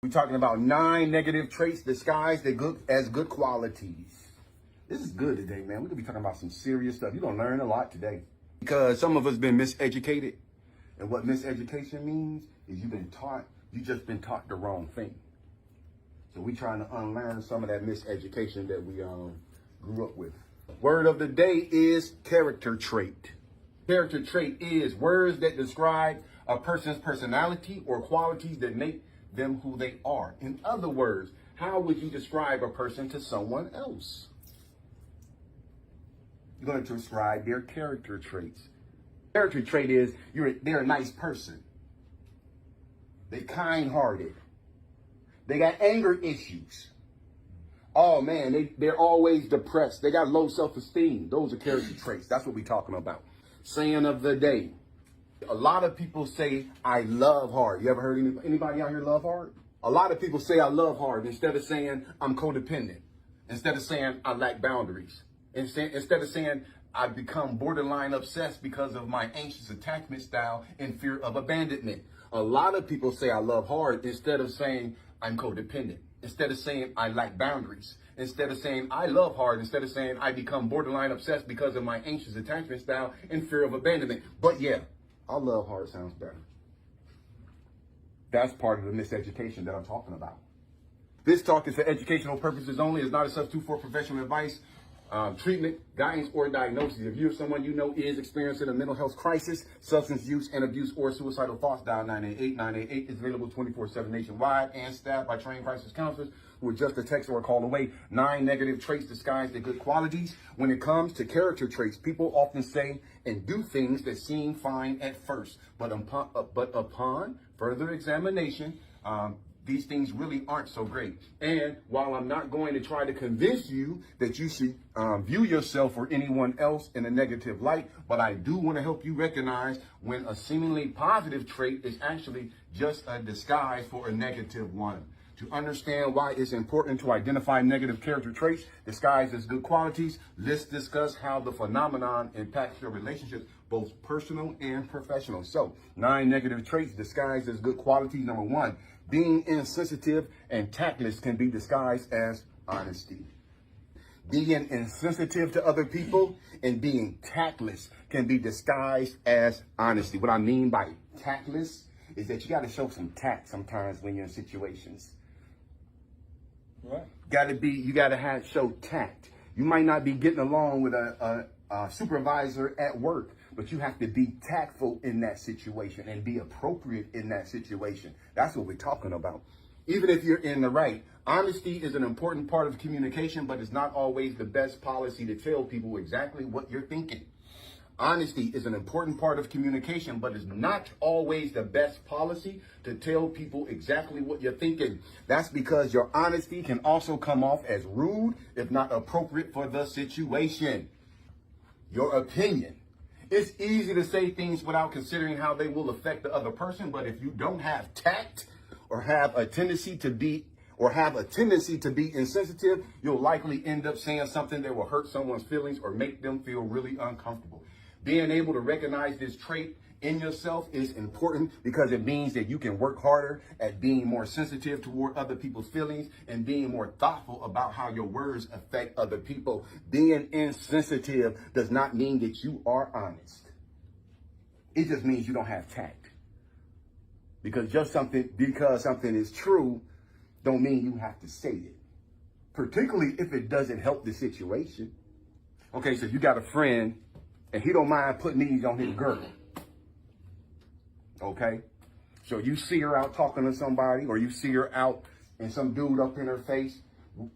We're talking about 9 negative traits disguised as good qualities. This is good today, man. We're going to be talking about some serious stuff. You're going to learn a lot today. Because some of us been miseducated. And what miseducation means is you just been taught the wrong thing. So we're trying to unlearn some of that miseducation that we grew up with. Word of the day is character trait. Character trait is words that describe a person's personality or qualities that make them who they are. In other words, how would you describe a person to someone else? You're going to describe their character traits. Character trait is they're a nice person. They're kind-hearted. They got anger issues. Oh man, they're always depressed. They got low self-esteem. Those are character traits. That's what we're talking about. Saying of the day. A lot of people say, I love hard. You ever heard anybody out here love hard? A lot of people say I love hard instead of saying I'm codependent. Instead of saying I lack boundaries. Instead of saying I become borderline obsessed because of my anxious attachment style and fear of abandonment. A lot of people say I love hard instead of saying I'm codependent. Instead of saying I lack boundaries. Instead of saying I love hard. Instead of saying I become borderline obsessed because of my anxious attachment style and fear of abandonment. But yeah, I love hard sounds better. That's part of the miseducation that I'm talking about. This talk is for educational purposes only. It's not a substitute for professional advice, treatment, guidance, or diagnosis. If you or someone you know is experiencing a mental health crisis, substance use and abuse, or suicidal thoughts, dial 988. 988 is available 24/7 nationwide and staffed by trained crisis counselors who are just a text or a call away. 9 negative traits disguised as good qualities. When it comes to character traits, people often say and do things that seem fine at first, but upon further examination, these things really aren't so great. And while I'm not going to try to convince you that you should view yourself or anyone else in a negative light, but I do want to help you recognize when a seemingly positive trait is actually just a disguise for a negative one. To understand why it's important to identify negative character traits disguised as good qualities, let's discuss how the phenomenon impacts your relationships, both personal and professional. So, 9 negative traits disguised as good qualities. Number 1, being insensitive and tactless can be disguised as honesty. Being insensitive to other people and being tactless can be disguised as honesty. What I mean by tactless is that you got to show some tact sometimes when you're in situations. What? You gotta show tact. You might not be getting along with a supervisor at work, but you have to be tactful in that situation and be appropriate in that situation. That's what we're talking about. Even if you're in the right, honesty is an important part of communication, but it's not always the best policy to tell people exactly what you're thinking. Honesty is an important part of communication, but it's not always the best policy to tell people exactly what you're thinking. That's because your honesty can also come off as rude, if not appropriate for the situation. Your opinion. It's easy to say things without considering how they will affect the other person, but if you don't have tact or have a tendency to be insensitive, you'll likely end up saying something that will hurt someone's feelings or make them feel really uncomfortable. Being able to recognize this trait in yourself is important because it means that you can work harder at being more sensitive toward other people's feelings and being more thoughtful about how your words affect other people. Being insensitive does not mean that you are honest. It just means you don't have tact. Because something is true don't mean you have to say it. Particularly if it doesn't help the situation. Okay, so you got a friend and he don't mind putting these on his girl. Okay? So you see her out talking to somebody, or you see her out and some dude up in her face.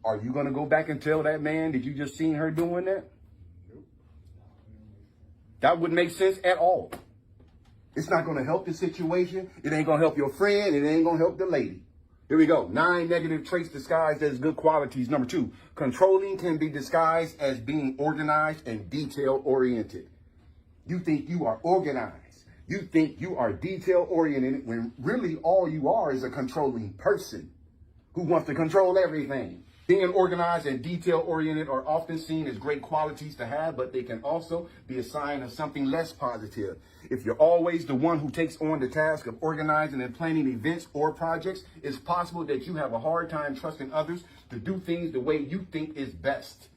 Are you going to go back and tell that man that you just seen her doing that? Nope. That wouldn't make sense at all. It's not going to help the situation. It ain't going to help your friend. It ain't going to help the lady. Here we go. 9 negative traits disguised as good qualities. Number 2, controlling can be disguised as being organized and detail-oriented. You think you are organized. You think you are detail-oriented when really all you are is a controlling person who wants to control everything. Being organized and detail-oriented are often seen as great qualities to have, but they can also be a sign of something less positive. If you're always the one who takes on the task of organizing and planning events or projects, it's possible that you have a hard time trusting others to do things the way you think is best.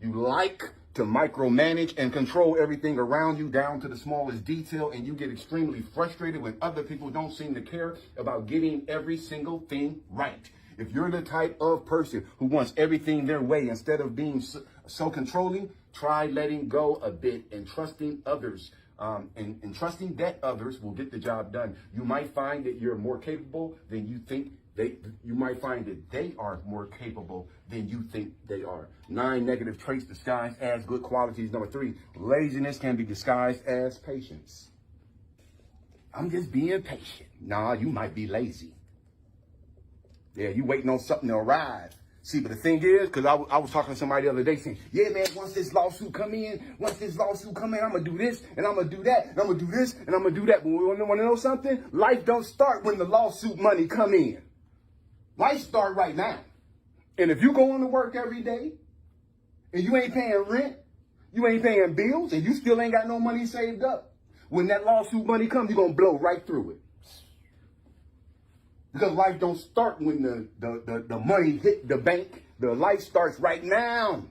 You like to micromanage and control everything around you down to the smallest detail, and you get extremely frustrated when other people don't seem to care about getting every single thing right. If you're the type of person who wants everything their way instead of being so controlling, try letting go a bit and trusting others. And trusting that others will get the job done. You might find that you're more capable than you think you might find that they are more capable than you think they are. 9 negative traits disguised as good qualities. Number 3, laziness can be disguised as patience. I'm just being patient. Nah, you might be lazy. Yeah, you waiting on something to arrive. See, but the thing is, because I was talking to somebody the other day saying, yeah, man, once this lawsuit come in, I'm going to do this, and I'm going to do that, and I'm going to do this, and I'm going to do that. But we want to know something? Life don't start when the lawsuit money come in. Life start right now. And if you going to work every day, and you ain't paying rent, you ain't paying bills, and you still ain't got no money saved up, when that lawsuit money comes, you're going to blow right through it. Because life don't start when the money hit the bank. The life starts right now.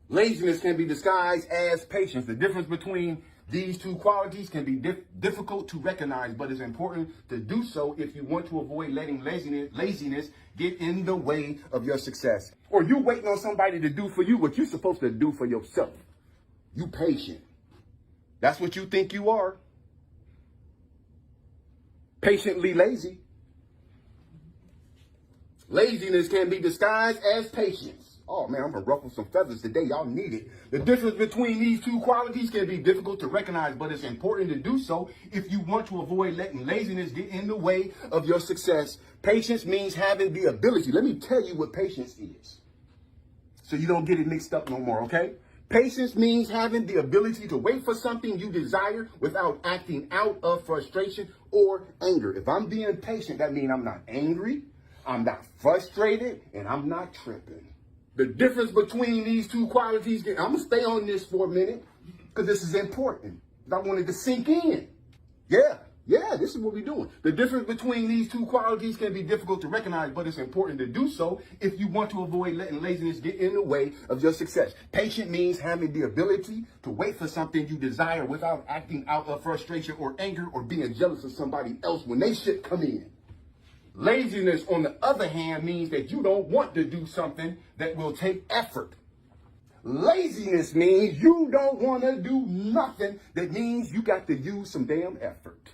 Laziness can be disguised as patience. The difference between these two qualities can be difficult to recognize, but it's important to do so if you want to avoid letting laziness get in the way of your success. Or you waiting on somebody to do for you what you're supposed to do for yourself. You patient. That's what you think you are. Patiently lazy. Laziness can be disguised as patience. Oh man, I'm gonna ruffle some feathers today. Y'all need it. The difference between these two qualities can be difficult to recognize, but it's important to do so if you want to avoid letting laziness get in the way of your success. Patience means having the ability. Let me tell you what patience is, so you don't get it mixed up no more, okay? Patience means having the ability to wait for something you desire without acting out of frustration or anger. If I'm being patient, that means I'm not angry, I'm not frustrated, and I'm not tripping. The difference between these two qualities, I'm going to stay on this for a minute because this is important. I wanted to sink in. Yeah, this is what we're doing. The difference between these two qualities can be difficult to recognize, but it's important to do so if you want to avoid letting laziness get in the way of your success. Patient means having the ability to wait for something you desire without acting out of frustration or anger or being jealous of somebody else when they shit come in. Laziness, on the other hand, means that you don't want to do something that will take effort. Laziness means you don't want to do nothing that means you got to use some damn effort.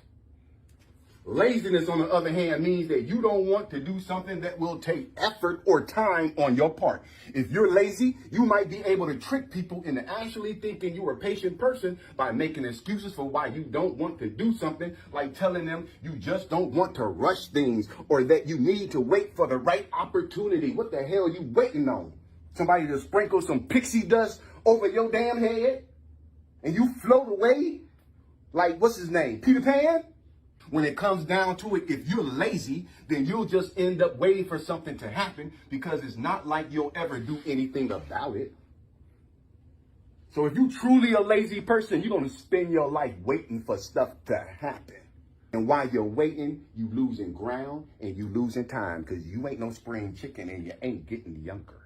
Laziness, on the other hand, means that you don't want to do something that will take effort or time on your part. If you're lazy, you might be able to trick people into actually thinking you're a patient person by making excuses for why you don't want to do something, like telling them you just don't want to rush things or that you need to wait for the right opportunity. What the hell are you waiting on? Somebody to sprinkle some pixie dust over your damn head and you float away like, what's his name, Peter Pan? When it comes down to it, if you're lazy, then you'll just end up waiting for something to happen because it's not like you'll ever do anything about it. So if you're truly a lazy person, you're going to spend your life waiting for stuff to happen. And while you're waiting, you losing ground and you losing time because you ain't no spring chicken and you ain't getting younger.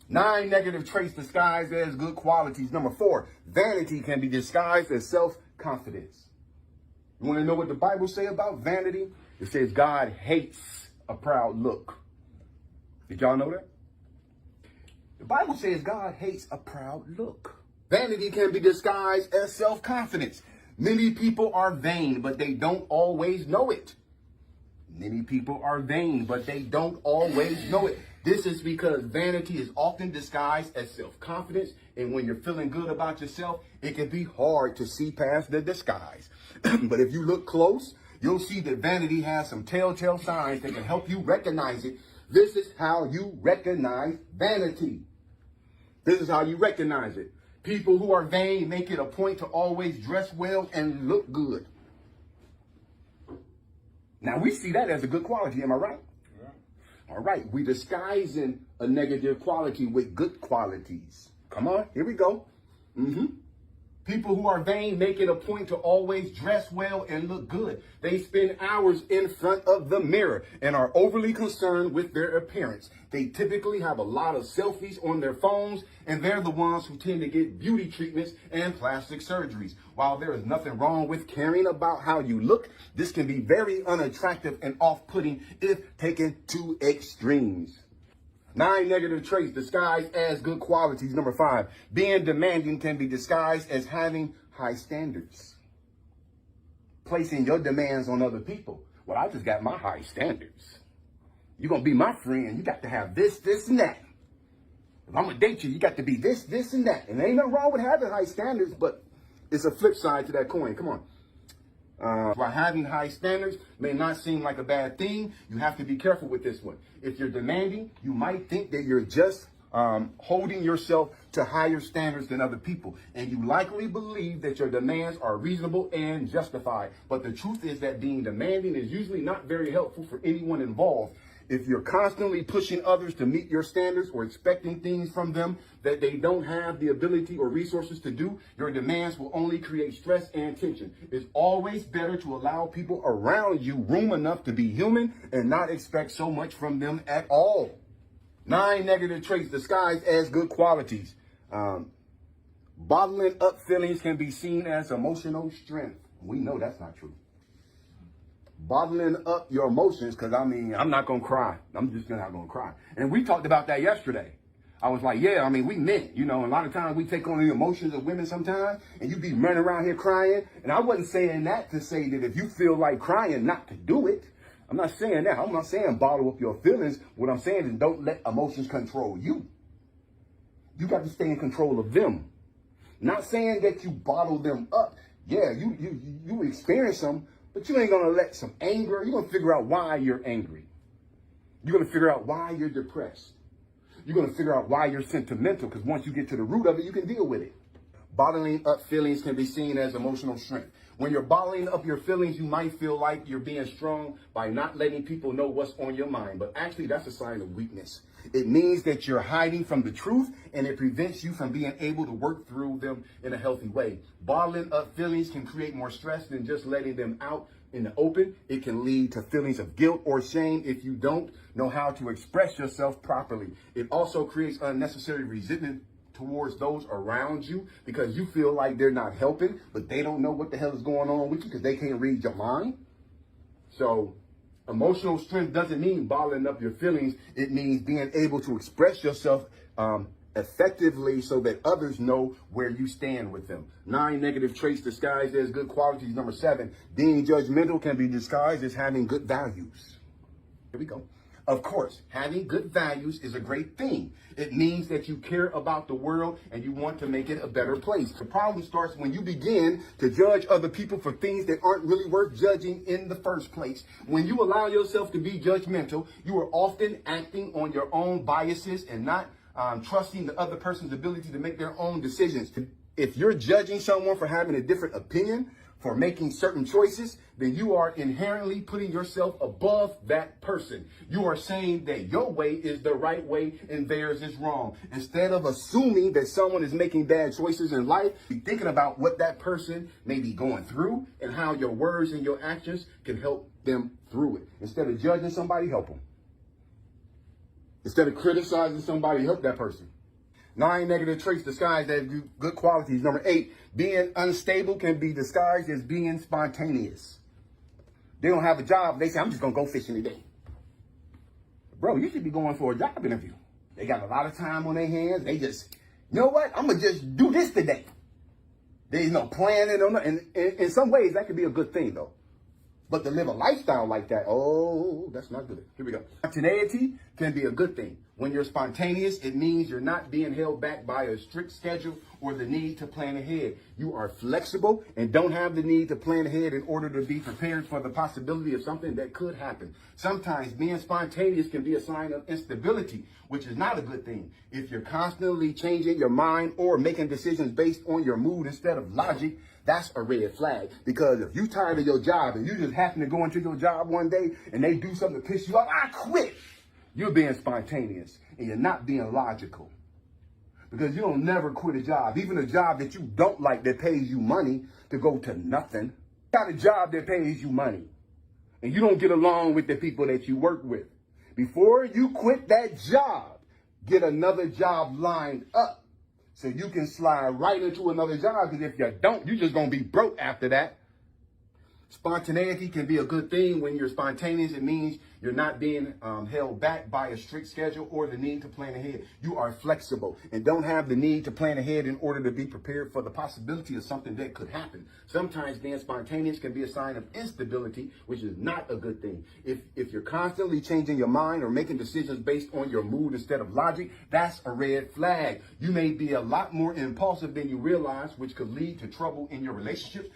9 negative traits disguised as good qualities. Number 4, vanity can be disguised as self-confidence. You want to know what the Bible say about vanity? It says God hates a proud look. Did y'all know that? The Bible says God hates a proud look. Vanity can be disguised as self-confidence. Many people are vain, but they don't always know it. Many people are vain, but they don't always know it. This is because vanity is often disguised as self-confidence, and when you're feeling good about yourself, it can be hard to see past the disguise. But if you look close, you'll see that vanity has some telltale signs that can help you recognize it. This is how you recognize vanity. This is how you recognize it. People who are vain make it a point to always dress well and look good. Now, we see that as a good quality, am I right? All right, we disguising a negative quality with good qualities. Come on, here we go. People who are vain make it a point to always dress well and look good. They spend hours in front of the mirror and are overly concerned with their appearance. They typically have a lot of selfies on their phones, and they're the ones who tend to get beauty treatments and plastic surgeries. While there is nothing wrong with caring about how you look, this can be very unattractive and off-putting if taken to extremes. 9 negative traits disguised as good qualities. Number 5, being demanding can be disguised as having high standards. Placing your demands on other people. Well, I just got my high standards. You're going to be my friend. You got to have this, this, and that. If I'm going to date you, you got to be this, this, and that. And there ain't nothing wrong with having high standards, but it's a flip side to that coin. Come on. While having high standards may not seem like a bad thing, you have to be careful with this one. If you're demanding, you might think that you're just holding yourself to higher standards than other people. And you likely believe that your demands are reasonable and justified. But the truth is that being demanding is usually not very helpful for anyone involved. If you're constantly pushing others to meet your standards or expecting things from them that they don't have the ability or resources to do, your demands will only create stress and tension. It's always better to allow people around you room enough to be human and not expect so much from them at all. 9 negative traits disguised as good qualities. Bottling up feelings can be seen as emotional strength. We know that's not true. Bottling up your emotions, because I'm not going to cry. I'm just not going to cry. And we talked about that yesterday. I was like, yeah, we men, a lot of times we take on the emotions of women sometimes, and you be running around here crying. And I wasn't saying that to say that if you feel like crying, not to do it. I'm not saying that. I'm not saying bottle up your feelings. What I'm saying is don't let emotions control you. You got to stay in control of them. Not saying that you bottle them up. Yeah, you experience them. But you ain't going to let some anger, you're going to figure out why you're angry. You're going to figure out why you're depressed. You're going to figure out why you're sentimental, because once you get to the root of it, you can deal with it. Bottling up feelings can be seen as emotional strength. When you're bottling up your feelings, you might feel like you're being strong by not letting people know what's on your mind. But actually, that's a sign of weakness. It means that you're hiding from the truth, and it prevents you from being able to work through them in a healthy way. Bottling up feelings can create more stress than just letting them out in the open. It can lead to feelings of guilt or shame if you don't know how to express yourself properly. It also creates unnecessary resentment towards those around you because you feel like they're not helping, but they don't know what the hell is going on with you because they can't read your mind. So emotional strength doesn't mean bottling up your feelings. It means being able to express yourself effectively so that others know where you stand with them. 9 negative traits disguised as good qualities. Number 7, being judgmental can be disguised as having good values. Here we go. Of course, having good values is a great thing. It means that you care about the world and you want to make it a better place. The problem starts when you begin to judge other people for things that aren't really worth judging in the first place. When you allow yourself to be judgmental, you are often acting on your own biases and not trusting the other person's ability to make their own decisions. If you're judging someone for having a different opinion, for making certain choices, then you are inherently putting yourself above that person. You are saying that your way is the right way and theirs is wrong. Instead of assuming that someone is making bad choices in life, be thinking about what that person may be going through and how your words and your actions can help them through it. Instead of judging somebody, help them. Instead of criticizing somebody, help that person. 9 negative traits disguised as good qualities. Number 8, being unstable can be disguised as being spontaneous. They don't have a job. They say, I'm just going to go fishing today. Bro, you should be going for a job interview. They got a lot of time on their hands. They just, you know what? I'm going to just do this today. There's no planning. And in some ways, that could be a good thing, though. But to live a lifestyle like that, oh, that's not good. Here we go. Spontaneity can be a good thing. When you're spontaneous, it means you're not being held back by a strict schedule or the need to plan ahead. You are flexible and don't have the need to plan ahead in order to be prepared for the possibility of something that could happen. Sometimes being spontaneous can be a sign of instability, which is not a good thing. If you're constantly changing your mind or making decisions based on your mood instead of logic, that's a red flag. Because if you're tired of your job and you just happen to go into your job one day and they do something to piss you off, I quit. You're being spontaneous and you're not being logical. Because you don't never quit a job, even a job that you don't like that pays you money to go to nothing. You got a job that pays you money and you don't get along with the people that you work with. Before you quit that job, get another job lined up so you can slide right into another job. Because if you don't, you're just going to be broke after that. Spontaneity can be a good thing. When you're spontaneous, it means you're not being held back by a strict schedule or the need to plan ahead. You are flexible and don't have the need to plan ahead in order to be prepared for the possibility of something that could happen. Sometimes being spontaneous can be a sign of instability, which is not a good thing. If you're constantly changing your mind or making decisions based on your mood instead of logic, that's a red flag. You may be a lot more impulsive than you realize, which could lead to trouble in your relationships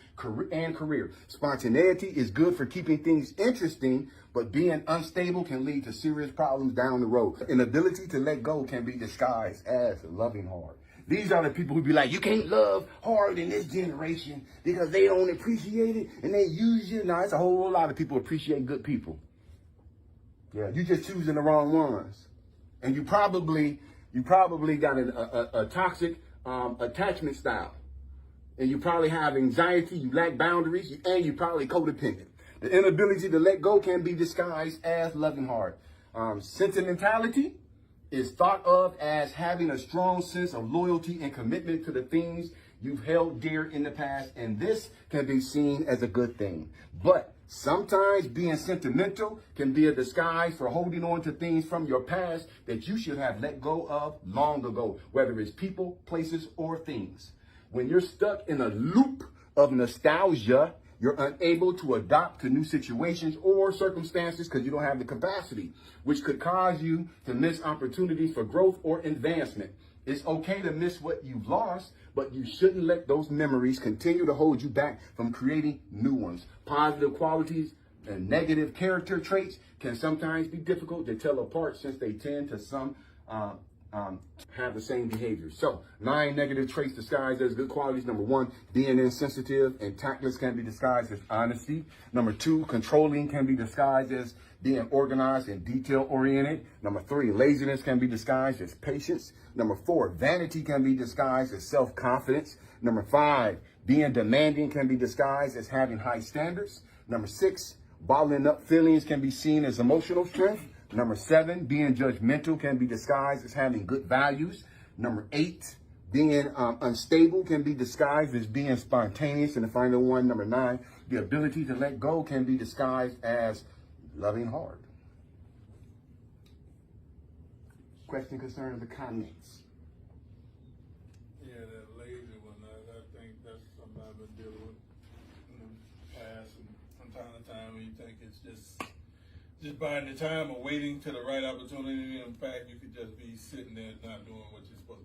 and career. Spontaneity is good for keeping things interesting, but being unstable can lead to serious problems down the road. An ability to let go can be disguised as loving hard. These are the people who be like, you can't love hard in this generation because they don't appreciate it and they use you. Now, it's a whole lot of people appreciate good people. Yeah, you just choosing the wrong ones. And you probably got a toxic attachment style. And you probably have anxiety, you lack boundaries, and you're probably codependent. The inability to let go can be disguised as loving hard. Sentimentality is thought of as having a strong sense of loyalty and commitment to the things you've held dear in the past, and this can be seen as a good thing. But sometimes being sentimental can be a disguise for holding on to things from your past that you should have let go of long ago, whether it's people, places, or things. When you're stuck in a loop of nostalgia, you're unable to adapt to new situations or circumstances because you don't have the capacity, which could cause you to miss opportunities for growth or advancement. It's okay to miss what you've lost, but you shouldn't let those memories continue to hold you back from creating new ones. Positive qualities and negative character traits can sometimes be difficult to tell apart since they tend to have the same behavior. So 9 negative traits disguised as good qualities. Number 1, being insensitive and tactless can be disguised as honesty. Number 2, controlling can be disguised as being organized and detail oriented. Number 3, laziness can be disguised as patience. Number 4, vanity can be disguised as self-confidence. Number 5, being demanding can be disguised as having high standards. Number 6, bottling up feelings can be seen as emotional strength. Number 7, being judgmental can be disguised as having good values. Number 8, being unstable can be disguised as being spontaneous. And the final one, number 9, the ability to let go can be disguised as loving hard. Question, concerns, or comments? Yeah, that lazy one, I think that's something I've been dealing with in the past, and from time to time when you think it's just buying the time or waiting to the right opportunity. In fact, you could just be sitting there not doing what you're supposed to